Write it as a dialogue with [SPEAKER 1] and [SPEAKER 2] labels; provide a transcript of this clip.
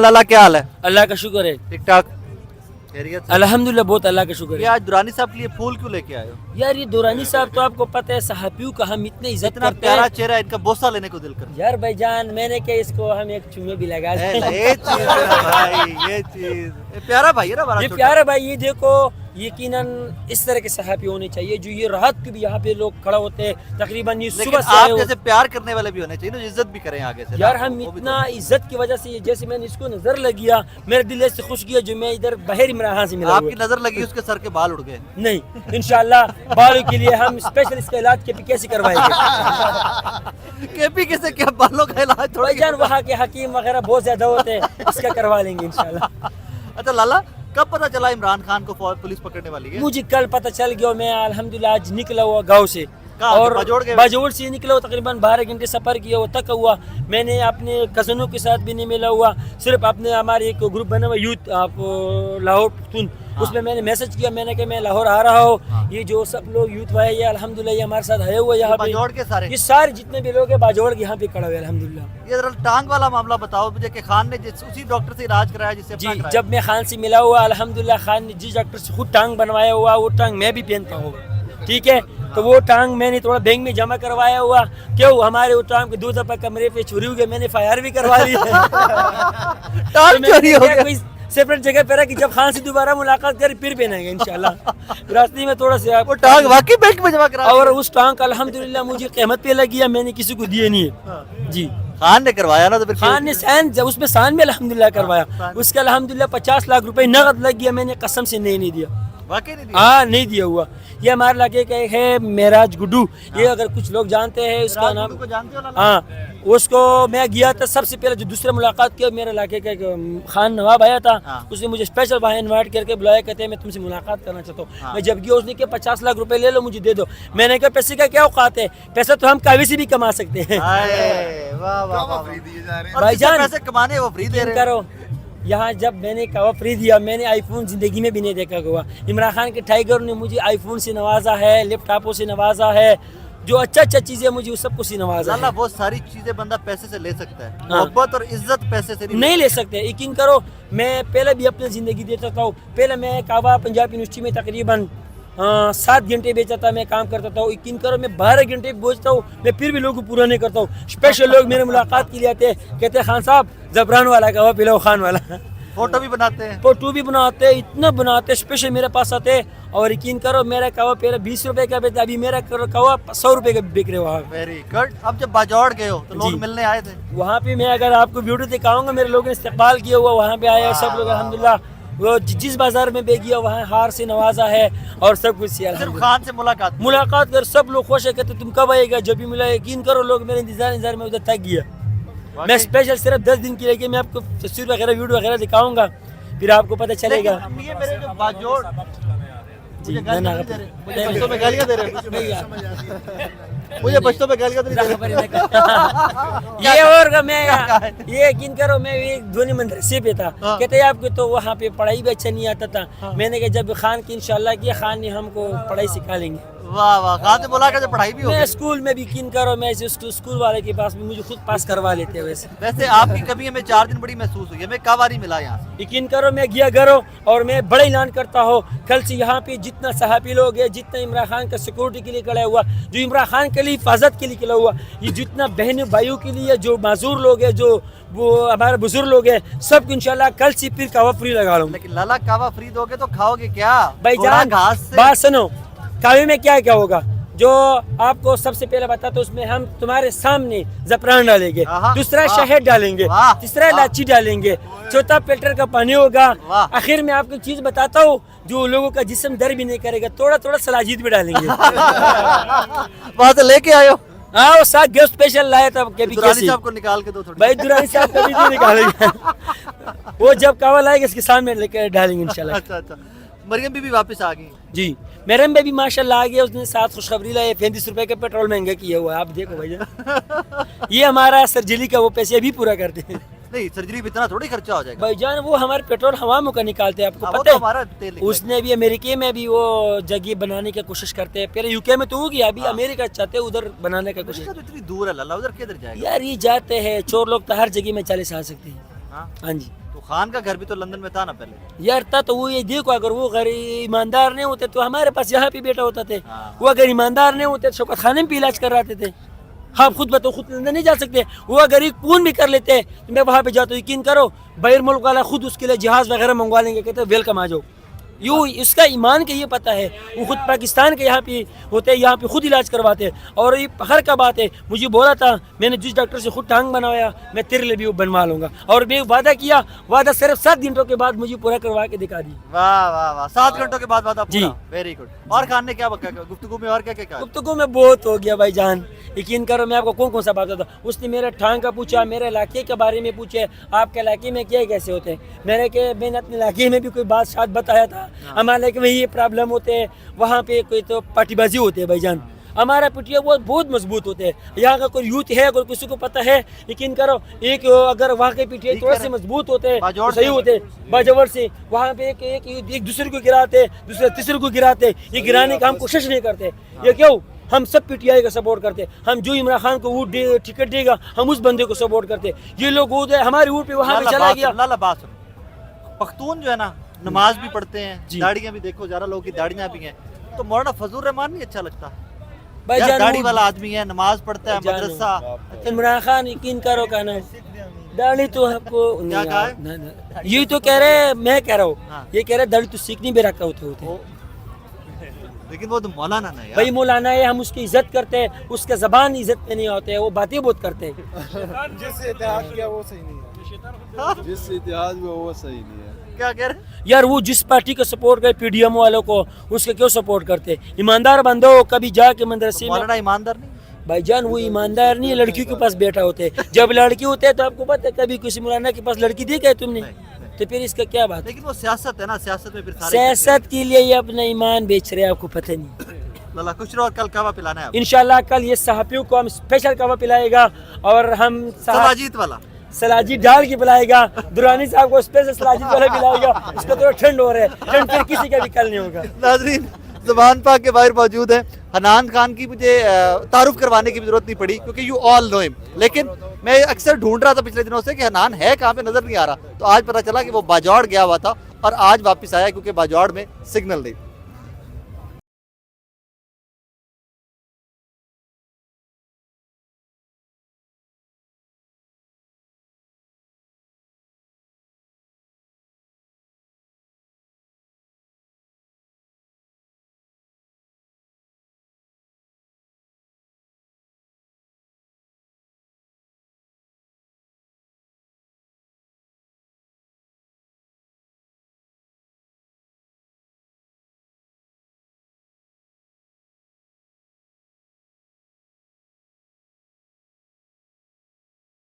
[SPEAKER 1] लाला क्या हाल है?
[SPEAKER 2] अल्लाह का शुक्र है,
[SPEAKER 1] ठीक ठाक, खैरियत से?
[SPEAKER 2] अल्हम्दुलिल्लाह, बहुत अल्लाह का शुक्र
[SPEAKER 1] ये
[SPEAKER 2] है।
[SPEAKER 1] आज दुरानी साहब के लिए फूल क्यों लेके आए हो?
[SPEAKER 2] यार ये दुरानी साहब तो आपको पता है सहाफियों का हम इतने इज्जत
[SPEAKER 1] इतना
[SPEAKER 2] करते
[SPEAKER 1] प्यारा
[SPEAKER 2] हैं।
[SPEAKER 1] चेहरा है, इनका बोसा लेने को दिल कर
[SPEAKER 2] यार भाईजान, मैंने क्या इसको हम एक चुम्मे भी लगा
[SPEAKER 1] ये
[SPEAKER 2] दिए।
[SPEAKER 1] चीज है भाई, ये चीज ये प्यारा भाई है ना बड़ा
[SPEAKER 2] ये
[SPEAKER 1] छोटा।
[SPEAKER 2] प्यारा भाई, ये देखो यकीनन इस तरह के सहाफी होने चाहिए जो ये रात के भी यहाँ पे लोग खड़ा होते हैं, तकरीबन ये
[SPEAKER 1] लेकिन
[SPEAKER 2] सुबह से आए
[SPEAKER 1] आप
[SPEAKER 2] हो।
[SPEAKER 1] जैसे प्यार करने वाले भी होने चाहिए ना, जो इज्जत भी करें आगे से।
[SPEAKER 2] यार हम
[SPEAKER 1] वो भी
[SPEAKER 2] इतना इज्जत की वजह से ये जैसे मैंने इसको नजर लग गया, मेरे दिल ऐसे खुश गया जो मैं इधर बहर इमरान से
[SPEAKER 1] तो
[SPEAKER 2] मिला हुआ।
[SPEAKER 1] आपकी नजर लगी, उसके सर के बाल उड़ गए।
[SPEAKER 2] नहीं, इंशाल्लाह बालों के लिए हम स्पेशल इसका इलाज के कैसे करवाएंगे।
[SPEAKER 1] केपी के से क्या बालों का इलाज थोड़ा
[SPEAKER 2] भाईजान वहाँ के हकीम वगैरह बहुत ज्यादा होते हैं, इसका करवा लेंगे इंशाल्लाह।
[SPEAKER 1] अच्छा लाला, कब पता चला इमरान खान को पुलिस पकड़ने वाली है?
[SPEAKER 2] मुझे कल पता चल गया, मैं अल्हम्दुलिल्लाह आज निकला हुआ गाँव से
[SPEAKER 1] कहाँ?
[SPEAKER 2] और
[SPEAKER 1] बाजोड़ गए?
[SPEAKER 2] बाजोड़ से निकला हुआ, तकरीबन 12 घंटे सफर किया हुआ, तक हुआ। मैंने अपने कज़नों के साथ भी नहीं मिला हुआ, सिर्फ अपने हमारे एक ग्रुप बना हुआ यूथ आप लाहौर पख्तून, उसमें मैंने मैसेज किया, मैंने कहा मैं लाहौर आ रहा हूँ। ये जो सब लोग यूथ वाले ये अल्हम्दुलिल्लाह ये हमारे साथ आए हुए यहाँ पे,
[SPEAKER 1] बाजोड़ के सारे?
[SPEAKER 2] ये सारे जितने भी लोग हैं बाजोड़ के यहाँ पे खड़ा हुए अल्हम्दुलिल्लाह।
[SPEAKER 1] ये जरा टांग वाला मामला बताओ मुझे कि खान ने उसी डॉक्टर से इलाज कराया जिससे
[SPEAKER 2] जी,
[SPEAKER 1] अपना कराया।
[SPEAKER 2] जब मैं खान से मिला हुआ अल्हम्दुलिल्लाह, खान ने जिस डॉक्टर से खुद टांग बनवाया हुआ वो टांग मैं भी पहनता हूँ, ठीक है। तो वो टांग मैंने थोड़ा बैंक में जमा करवाया हुआ, क्यों हमारे वो टांग के 2 दफा कमरे पे चोरी हो गया, मैंने FIR भी करवा ली।
[SPEAKER 1] टांग चोरी हो गया?
[SPEAKER 2] कोई सेपरेट जगह पे रहा कि जब खान से दोबारा मुलाकात करें फिर पहनेंगे इंशाल्लाह। रास्ते में थोड़ा से
[SPEAKER 1] वो टांग वाकई बैंक में जमा करा
[SPEAKER 2] और उस टांग का अल्हम्दुलिल्लाह मुझे कीमत पे लगी है, मैंने किसी को दिए नहीं है जी।
[SPEAKER 1] खान ने करवाया ना, तो फिर
[SPEAKER 2] खान ने साइन जब उसमें साइन में अल्हम्दुलिल्लाह करवाया, उसका अल्हम्दुलिल्लाह 50 लाख रुपए नगद लग गया, मैंने कसम से नहीं दिया।
[SPEAKER 1] वाकई नहीं दिया?
[SPEAKER 2] हाँ नहीं दिया हुआ। ये हमारे इलाके का एक है मेराज गुड्डू, ये अगर कुछ लोग जानते हैं उसका नाम,
[SPEAKER 1] को जानते हो लाला?
[SPEAKER 2] हाँ उसको मैं गया था सबसे पहले जो दूसरे मुलाकात किया, मेरे इलाके का एक खान नवाब आया था, उसने मुझे स्पेशल वहाँ इनवाइट करके बुलाया, कहते हैं मैं तुमसे मुलाकात करना चाहता हूँ। मैं जब गया उसने कहा 50 लाख रुपए ले लो मुझे दे दो। मैंने कहा पैसे का क्या औकात है, पैसा तो हम कावी से भी कमा सकते हैं।
[SPEAKER 1] हाय, वाह वाह वाह, और
[SPEAKER 2] भाईजान,
[SPEAKER 1] जिससे पैसे कमाने वो फ्री दे
[SPEAKER 2] यकीन
[SPEAKER 1] रहे हैं।
[SPEAKER 2] करो यहाँ जब मैंने कवा फ्री दिया, मैंने आईफोन जिंदगी में भी नहीं देखा हुआ। इमरान खान के टाइगर ने मुझे आईफोन से नवाजा है, लैपटॉपों से नवाजा है, जो अच्छा चीजें मुझे उस सब कुछ से नवाजा
[SPEAKER 1] लाला
[SPEAKER 2] है।
[SPEAKER 1] वो सारी चीजें बंदा पैसे से ले सकता है,
[SPEAKER 2] हाँ।
[SPEAKER 1] मोहब्बत और इज्जत पैसे से
[SPEAKER 2] नहीं ले सकते। यकीन करो मैं पहले भी अपनी जिंदगी देता था, पहले मैं काबा पंजाब यूनिवर्सिटी में तकरीबन 7 घंटे बेचा था, मैं काम करता था। यकीन करो मैं 12 घंटे बेचता हूँ, मैं फिर भी लोगों को पूरा नहीं करता हूँ। स्पेशल लोग मेरे मुलाकात के लिए आते हैं, कहते हैं खान साहब जबरान वाला कवा पिलाओ, खान वाला।
[SPEAKER 1] फोटो भी बनाते हैं।
[SPEAKER 2] फोटो भी बनाते, इतना बनाते, स्पेशल मेरे पास आते। और यकीन करो मेरा कवा पहले 20 रुपए का बेचा, अभी मेरा कवा 100 रुपए का बिक रहे वहाँ।
[SPEAKER 1] Very good. अब जब बाजौड़ गए हो तो लोग
[SPEAKER 2] जी।
[SPEAKER 1] मिलने आए थे?
[SPEAKER 2] वहाँ पे मैं अगर आपको वीडियो दिखाऊंगा, मेरे लोगों ने इस्तेमाल किया हुआ, वहाँ पे आया सब लोग अल्हम्दुलिल्लाह। वो जिस बाजार में बे गया वहाँ हार से नवाजा है और सब कुछ से
[SPEAKER 1] सिर्फ खान से
[SPEAKER 2] मुलाकात कर सब लोग खुश है, कहते तुम कब आएगा, जब भी मिला। यकीन करो लोग मेरे इंतजार में उधर थक गया। मैं स्पेशल सिर्फ 10 दिन के लिए मैं आपको तस्वीर वगैरह वीडियो वगैरह दिखाऊंगा, फिर आपको पता चलेगा।
[SPEAKER 1] ये मेरे जो बाजौड़
[SPEAKER 2] जी,
[SPEAKER 1] मुझे गालियां नहीं दे रहे, मुझे बच्चों में गालियां दे रहे हो। मुझे बच्चों में गालियां तो नहीं दे रहे।
[SPEAKER 2] ये और मैं ये यकीन करो मैं एक ध्वनि मदरसे पे था, कहते आपको तो वहाँ पे पढ़ाई भी अच्छा नहीं आता था। मैंने कहा जब खान की इंशाल्लाह किया, खान ने हमको पढ़ाई सिखा लेंगे।
[SPEAKER 1] वाह वाह, खान से बोला कि पढ़ाई भी हो
[SPEAKER 2] मैं
[SPEAKER 1] गई।
[SPEAKER 2] स्कूल में भी यकीन करो मैं स्कूल वाले के पास भी मुझे खुद पास करवा लेते हैं।
[SPEAKER 1] वैसे आपकी कमी हमें 4 दिन बड़ी महसूस हुई है, मैं कब नहीं मिला यहाँ से।
[SPEAKER 2] यकीन करो मैं गया घरों और मैं बड़ा ऐलान करता हूँ, कल से यहाँ पे जितना सहाबी लोग है, जितना इमरान खान का सिक्योरिटी के लिए खड़ा हुआ, जो इमरान खान के लिए हिफाजत के लिए खड़ा हुआ, ये जितना बहन भाइयों के लिए जो माजूर लोग है, जो वो हमारे बुजुर्ग लोग हैं, सबको इंशाल्लाह कल से फिर कावा फ्री लगा लूँ।
[SPEAKER 1] लेकिन लाला कावा फ्री दोगे तो खाओगे क्या
[SPEAKER 2] भाईजान?
[SPEAKER 1] घास से?
[SPEAKER 2] बात सुनो, कावे में क्या क्या होगा जो आपको सबसे पहले बताता, उसमें हम तुम्हारे सामने जफरान डालेंगे, दूसरा शहद डालेंगे, तीसरा इलायची डालेंगे, चौथा फिल्टर का पानी होगा। आखिर में आपको चीज बताता हूँ जो लोगों का जिस्म दर्द भी नहीं करेगा, थोड़ा थोड़ा सलाजीत भी डालेंगे।
[SPEAKER 1] वहाँ से लेके आए हो?
[SPEAKER 2] हाँ वो साथ गेस्ट स्पेशल लाया था
[SPEAKER 1] दुरानी साहब को निकाल के दो थोड़ी।
[SPEAKER 2] भाई, दुरानी साहब कभी नहीं निकालेंगे। वो जब कावल आएगा इसके सामने लेकर डालेंगे इंशाल्लाह।
[SPEAKER 1] अच्छा अच्छा, मरियम भी वापस आ गई।
[SPEAKER 2] जी मेरे में भी माशाल्लाह आ गया, उसने साथ खुशखबरी लाई, 35 रुपए का पेट्रोल महंगा किया हुआ है। आप देखो भैया, ये हमारा सर्जरी का वो पैसे अभी पूरा करते हैं।
[SPEAKER 1] नहीं सर्जरी में इतना थोड़ी खर्चा हो जाएगा
[SPEAKER 2] भाईजान, वो हमारे पेट्रोल हवा में का निकालते हैं, आपको
[SPEAKER 1] वो
[SPEAKER 2] पता
[SPEAKER 1] तो
[SPEAKER 2] है।
[SPEAKER 1] हमारा तेल है।
[SPEAKER 2] उसने भी अमेरिका में भी वो जगह बनाने की कोशिश करते हैं, पहले यूके में तो हो गया, अभी अमेरिका चाहते हैं उधर बनाने का कोशिश।
[SPEAKER 1] तो इतनी दूर है लाला, उधर किधर जाएगा?
[SPEAKER 2] यार ये जाते हैं चोर लोग तो हर जगह में 40 आ सकते हैं। हाँ जी।
[SPEAKER 1] तो खान का घर भी तो लंदन में था ना पहले।
[SPEAKER 2] यार था तो वो ये देखो, अगर वो घर ईमानदार नहीं होते तो हमारे पास यहाँ पे बेटा होता थे।
[SPEAKER 1] हाँ।
[SPEAKER 2] वो अगर ईमानदार नहीं होते तो शौकत खाने में भी इलाज कराते थे। हाँ खुद बताओ, खुद लंदन नहीं जा सकते, वो अगर एक पून भी कर लेते तो मैं वहाँ पे जाता हूँ, यकीन करो बाहर मुल्क वाला खुद उसके लिए जहाज वगैरह मंगवा लेंगे, कहते वेलकम आ जाओ। यूँ इसका ईमान के ये पता है, वो खुद पाकिस्तान के यहाँ पे होते हैं, यहाँ पे खुद इलाज करवाते हैं। और ये फखर का बात है, मुझे बोला था मैंने जिस डॉक्टर से खुद टांग बनवाया मैं तेरे लिए भी वो बनवा लूंगा, और मैं वादा किया, वादा सिर्फ 7 घंटों के बाद मुझे पूरा करवा के दिखा दी।
[SPEAKER 1] वाह वाह वाह, 7 घंटों के बाद वादा
[SPEAKER 2] जी।
[SPEAKER 1] पूरा, वेरी गुड। और खान ने क्या गुफ्तगू में और क्या क्या कहा?
[SPEAKER 2] गुफ्तगू में बहुत हो गया भाई जान, यकीन करो मैं आपको कौन कौन सा बात बता। उसने मेरे टांग का पूछा, मेरे इलाके के बारे में पूछे, आपके इलाके में क्या कैसे होते हैं, मैंने अपने इलाके में भी कोई बात शायद बताया था, हमारे इलाके में ये प्रॉब्लम होते हैं, वहाँ पे कोई तो पार्टीबाजी होती है भाईजान। हमारा पिटिया बहुत मजबूत होते हैं, यहाँ का कोई यूथ है, अगर किसी को पता है, यकीन करो एक अगर वहाँ के पिटिया थोड़े से मजबूत होते हैं तो सही होते हैं, बाजवर से वहाँ पे एक दूसरे को गिराते, दूसरे तीसरे को गिराते, ये गिराने का हम कोशिश नहीं करते। ये क्यों? हम सब पीटीआई का सपोर्ट करते, हम जो इमरान खान को वोट टिकट देगा हम उस बंदे को सपोर्ट करते। ये लोग हमारे वोट पे वहाँ पे चला गया।
[SPEAKER 1] लाला बात सुनो, पख्तून जो है ना नमाज भी पढ़ते हैं, दाढ़ियाँ भी देखो, ज़्यादा लोगों की दाढ़ियाँ भी हैं, तो मौलाना फजल रहमान नहीं अच्छा लगता? यार दाढ़ी वाला आदमी है, नमाज पढ़ता है, मदरसा।
[SPEAKER 2] इमरान खान यकीन करो कहना दाढ़ी तो आपको
[SPEAKER 1] क्या कहा है?
[SPEAKER 2] ये तो कह रहे, मैं कह रहा हूँ ये कह रहे दाढ़ी तो सीखनी भी रखा होते।
[SPEAKER 1] लेकिन वो तो मौलाना ना यार।
[SPEAKER 2] भाई मौलाना है, हम उसकी इज्जत करते हैं, उसके जबान इज्जत में नहीं होते हैं, वो बातें बहुत करते हैं।
[SPEAKER 3] जिस इतिहास किया वो सही नहीं है, जिस इतिहास में वो सही नहीं है।
[SPEAKER 1] क्या कह रहे?
[SPEAKER 2] यार वो जिस पार्टी को सपोर्ट करे पीडीएम वालों को, उसके क्यों सपोर्ट करते? ईमानदार बंदो कभी जाके मदरसे में।
[SPEAKER 1] मौलाना ईमानदार नहीं
[SPEAKER 2] भाईजान, वो ईमानदार नहीं है, लड़कियों के पास बैठा होते हैं। जब लड़की होते हैं तो आपको पता है कभी किसी मौलाना के पास लड़की देखा है तुमने? तो फिर इसका क्या बात?
[SPEAKER 1] लेकिन वो सियासत है ना, सियासत में फिर सारे
[SPEAKER 2] सियासत के लिए ये अपना ईमान बेच रहे हैं, आपको पता नहीं।
[SPEAKER 1] लाला कुछ और कल कहवा पिलाना है?
[SPEAKER 2] इंशाल्लाह कल ये सहाफियों को हम स्पेशल कहवा पिलाएगा, और हम
[SPEAKER 1] सलाजीत वाला
[SPEAKER 2] सलाजी डाल के पिलाएगा, दुरानी साहब को स्पेशल सलाजी वाला पिलाएगा। इसका तो ठंड हो रहा है, ठंड फिर किसी का भी कल नहीं होगा।
[SPEAKER 1] नाज़रीन, ज़ुबान पाक के बाहर मौजूद है हनान खान की, मुझे तारुफ करवाने की भी जरूरत नहीं पड़ी क्योंकि यू ऑल नो हिम, लेकिन मैं अक्सर ढूंढ रहा था पिछले दिनों से कि हनान है कहाँ पे, नजर नहीं आ रहा। तो आज पता चला कि वो बाजौड़ गया हुआ था और आज वापस आया क्योंकि बाजौड़ में सिग्नल नहीं।